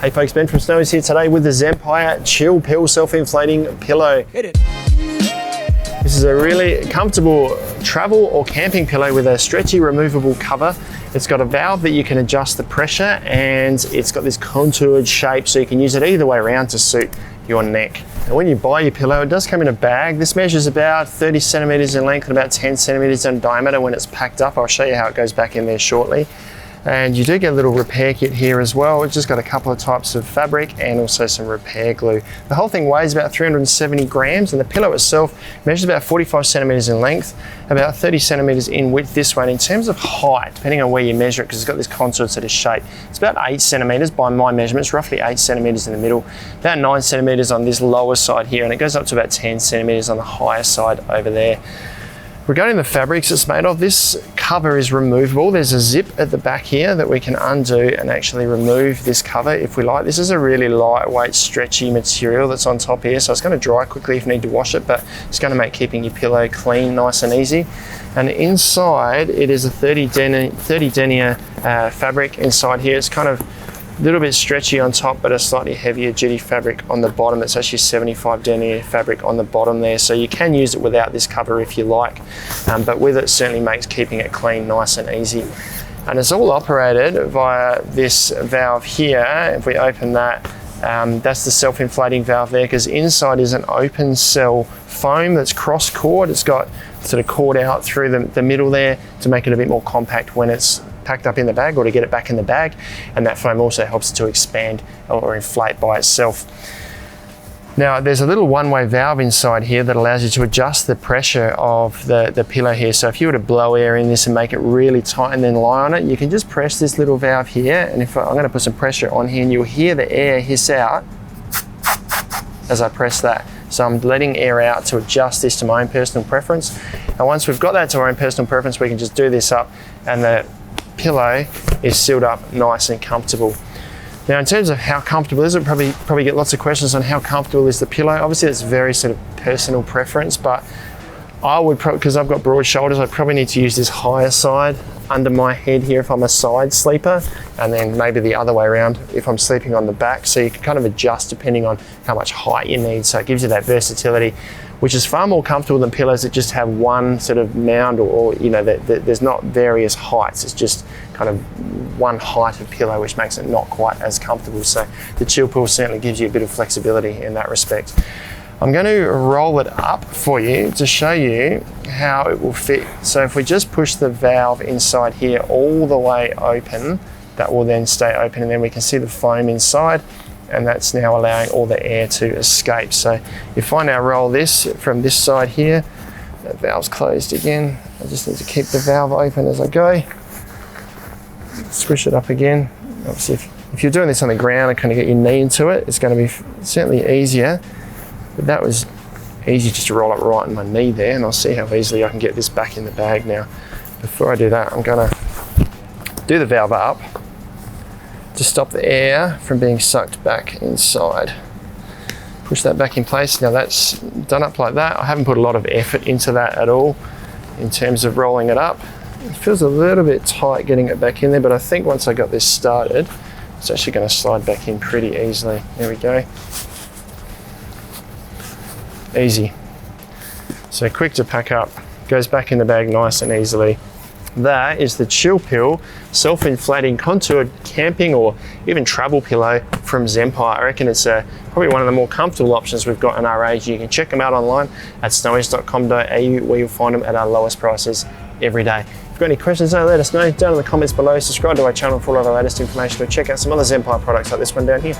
Hey folks, Ben from Snowy's here today with the Zempire Chill Pill Self-Inflating Pillow. Hit it. This is a really comfortable travel or camping pillow with a stretchy removable cover. It's got a valve that you can adjust the pressure, and it's got this contoured shape so you can use it either way around to suit your neck. And when you buy your pillow, it does come in a bag. This measures about 30 centimeters in length and about 10 centimeters in diameter when it's packed up. I'll show you how it goes back in there shortly. And you do get a little repair kit here as well. It's just got a couple of types of fabric and also some repair glue. The whole thing weighs about 370 grams, and the pillow itself measures about 45 centimeters in length, about 30 centimeters in width this way. And in terms of height, depending on where you measure it, because it's got this contoured sort of shape, it's about 8 centimeters by my measurements, roughly 8 centimeters in the middle, about 9 centimeters on this lower side here, and it goes up to about 10 centimeters on the higher side over there. Regarding the fabrics it's made of, this cover is removable. There's a zip at the back here that we can undo and actually remove this cover if we like. This is a really lightweight, stretchy material that's on top here, so it's going to dry quickly if you need to wash it, but it's going to make keeping your pillow clean nice and easy. And inside, it is a 30 denier fabric inside here. It's kind of a little bit stretchy on top, but a slightly heavier duty fabric on the bottom. It's actually 75 denier fabric on the bottom there, so you can use it without this cover if you like, but with it certainly makes keeping it clean nice and easy. And it's all operated via this valve here. If we open that, that's the self-inflating valve there, because inside is an open cell foam that's cross cored. It's got sort of cord out through the middle there to make it a bit more compact when it's packed up in the bag, or to get it back in the bag. And that foam also helps to expand or inflate by itself. Now there's a little one-way valve inside here that allows you to adjust the pressure of the pillow here. So if you were to blow air in this and make it really tight and then lie on it, you can just press this little valve here, and if I'm going to put some pressure on here, and you'll hear the air hiss out as I press that. So I'm letting air out to adjust this to my own personal preference. And once we've got that to our own personal preference, we can just do this up, and the pillow is sealed up nice and comfortable. Now in terms of how comfortable is it, probably get lots of questions on how comfortable is the pillow. Obviously it's very sort of personal preference, but I would probably, because I've got broad shoulders, I probably need to use this higher side under my head here if I'm a side sleeper, and then maybe the other way around if I'm sleeping on the back. So you can kind of adjust depending on how much height you need. So it gives you that versatility, which is far more comfortable than pillows that just have one sort of mound, or you know, there's not various heights. It's just kind of one height of pillow, which makes it not quite as comfortable. So the Chill Pill certainly gives you a bit of flexibility in that respect. I'm going to roll it up for you to show you how it will fit. So if we just push the valve inside here all the way open, that will then stay open, and then we can see the foam inside, and that's now allowing all the air to escape. So if I now roll this from this side here, that valve's closed again. I just need to keep the valve open as I go. Squish it up again. Obviously if you're doing this on the ground and kind of get your knee into it, it's going to be certainly easier. But that was easy just to roll it right in my knee there, and I'll see how easily I can get this back in the bag now. Before I do that, I'm going to do the valve up to stop the air from being sucked back inside. Push that back in place. Now that's done up like that. I haven't put a lot of effort into that at all in terms of rolling it up. It feels a little bit tight getting it back in there, but I think once I got this started, it's actually going to slide back in pretty easily. There we go. Easy. So quick to pack up, goes back in the bag nice and easily. That is the Chill Pill self-inflating contoured camping or even travel pillow from Zempire. I reckon it's probably one of the more comfortable options we've got in our range. You can check them out online at snowys.com.au, where you'll find them at our lowest prices every day. If you've got any questions, let us know down in the comments below. Subscribe to our channel for all of our latest information, or check out some other Zempire products like this one down here.